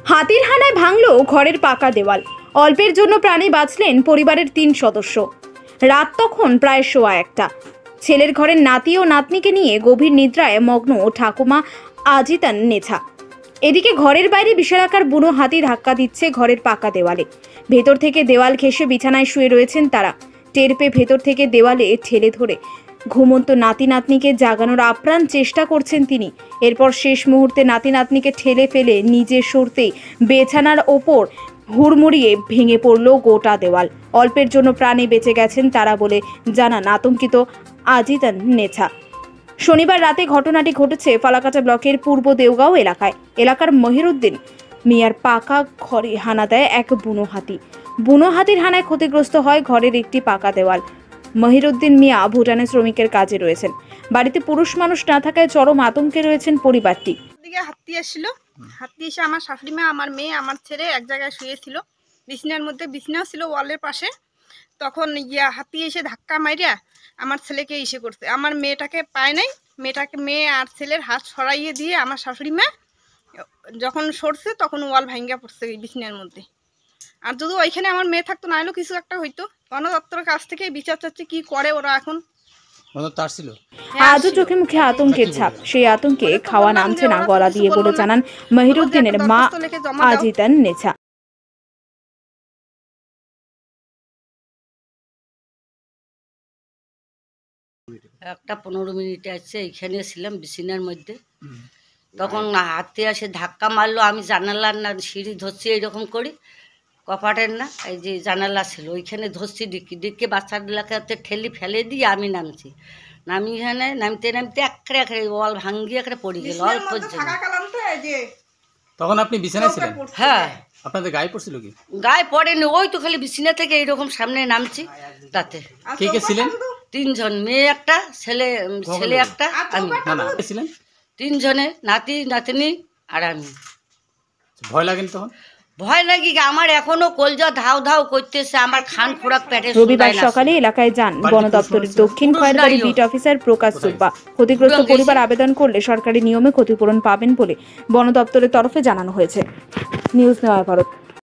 হাতির হানায় ভাঙল ঘরের পাকা দেওয়াল। অল্পের জন্য প্রাণে বাঁচলেন পরিবারের 3 সদস্য। রাত তখন প্রায় 1:15। ছেলের ঘরের নাতি ও নাতনিকে নিয়ে গভীর নিদ্রায় মগ্ন ঠাকুমা আজিতান নেছা। এদিকে ঘরের বাইরে বিশালাকার বুনো হাতি ধাক্কা দিচ্ছে ঘরের পাকা দেওয়ালে। ভেতর থেকে দেওয়াল ঘেঁষে বিছানায় শুয়ে রয়েছেন তারা। টের পেয়ে ভেতর থেকে দেওয়ালে ঠেলে ধরে ঘুমন্ত নাতি নাতনিকে জাগানোর আপ্রাণ চেষ্টা করছেন তিনি। এরপর শেষ মুহূর্তে নাতি নাতনিকে ঠেলে ফেলে নিজে সরতেই বিছানার ওপর হুড়মুড়িয়ে ভেঙে পড়ল গোটা দেওয়াল। অল্পের জন্য প্রাণে বেঁচে গেছেন তারা বলে জানান আতঙ্কিত আজিতান নেছা। শনিবার রাতে ঘটনাটি ঘটেছে ফালাকাটা ব্লকের পূর্ব দেওগাঁও এলাকায়। এলাকার মহিরুদ্দিন মিয়ার পাকা ঘরে হানা দেয় এক বুনো হাতি। বুনো হাতির হানায় ক্ষতিগ্রস্ত হয় ঘরের একটি পাকা দেওয়াল। মহিরুদ্দিন মিয়া ভুটানে শ্রমিকের কাজে রয়েছেন। বাড়িতে পুরুষ মানুষ না থাকায় চরম আতঙ্কে রয়েছেন পরিবারটি। হাতি আসছিল, হাতি এসে আমার শাশুড়ি মা, আমার মেয়ে, আমার ছেলে এক জায়গায় শুয়েছিল, বিছনার মধ্যে, বিছনাও ছিল ওয়ালের পাশে। তখন হাতি এসে ধাক্কা মারিয়া আমার ছেলেকে ইসে করছে। আমার মেয়েটাকে পায় নাই, মেয়ে আর ছেলের হাত সরাইয়ে দিয়ে আমার শাশুড়ি মা যখন সরছে তখন ওয়াল ভাঙ্গা পড়ছে বিছনার মধ্যে। আর যদি ওইখানে আমার মেয়ে থাকতো না হলেও কিছু একটা হইতো। বন দপ্তরের কাছ থেকে বিচার চাচ্ছে, কি করে ওরা এখন। আজও চোখে মুখে আতঙ্কের ছাপ। সেই আতঙ্কে খাওয়া নামছে না গলা দিয়ে বলে জানান মহিরুদ্দিনের মা আজিতান নেছা। একটা 15 মিনিট আছে এখানে ছিলাম বিছানার মধ্যে, তখন হাতি আসে ধাক্কা মারলো। আমি জানালার না সিঁড়ি ধরছি এইরকম করি, কপাটের না এই যে জানালা ছিল ওইখানে ধরছি, ডিক্কি বাচ্চাগুলাকে ঠেলি ফেলে দিয়ে আমি নামছি। নামি এখানে নামতে একেবারে ওয়াল ভাঙ্গিয়ে একেবারে পড়ে গেল অল্প। তখন আপনি বিছানায় ছিলেন? হ্যাঁ। আপনাদের গায়ে পড়ছিল কি? গায়ে পড়েনি, ওই তো খালি বিছানা থেকে এইরকম সামনে নামছি। তাতে কে কে ছিলেন? 3 জন, মেয়ে একটা, ছেলে একটা, আমি। ছিলেন 3 জনে, নাতি নাতনি আর আমি। ভয় লাগেন তখন? ভয় লাগে, আমার এখনো কলজা ধাও ধাও করতেছে, আমার খান খোরাক পেটে। রবিবার সকালে এলাকায় যান বন দপ্তরের দক্ষিণ খয়েরবাড়ি বিট অফিসার প্রকাশ সুব্বা। ক্ষতিগ্রস্ত পরিবার আবেদন করলে সরকারি নিয়মে ক্ষতিপূরণ পাবেন বলে বন দপ্তরের তরফে জানানো হয়েছে। নিউজ নেওয়া ভারত।